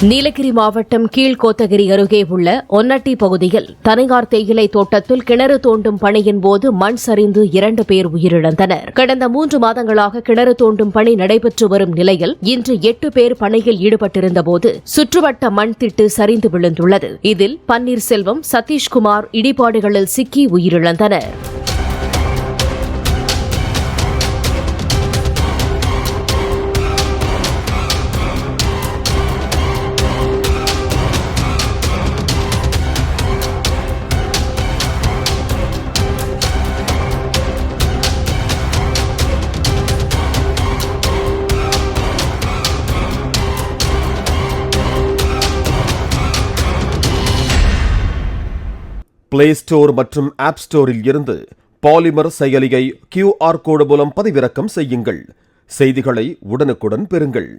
நீலகிரி மாவட்டம் கீழ்கோத்தகிரி அருகே உள்ள ஒன்னட்டி பகுதியில் தனியார் தேயிலை தோட்டத்தில் கிணறு தோண்டும் பணியின் போது மண் சரிந்து 2 பேர் உயிரிழந்தனர். கடந்த 3 மாதங்களாக கிணறு தோண்டும் பணி நடைபெற்று வரும் நிலையில் இன்று 8 பேர் பணியில் ஈடுபட்டிருந்தபோது சுற்றுவட்ட மண் திட்டு சரிந்து விழுந்துள்ளது. இதில் பன்னீர்செல்வம், சதீஷ்குமார் இடிபாடுகளில் சிக்கி உயிரிழந்தனர். பிளே ஸ்டோர் மற்றும் ஆப் ஸ்டோரில் இருந்து பாலிமர் செயலியை QR கோடு மூலம் பதிவிறக்கம் செய்யுங்கள். செய்திகளை உடனுக்குடன் பெறுங்கள்.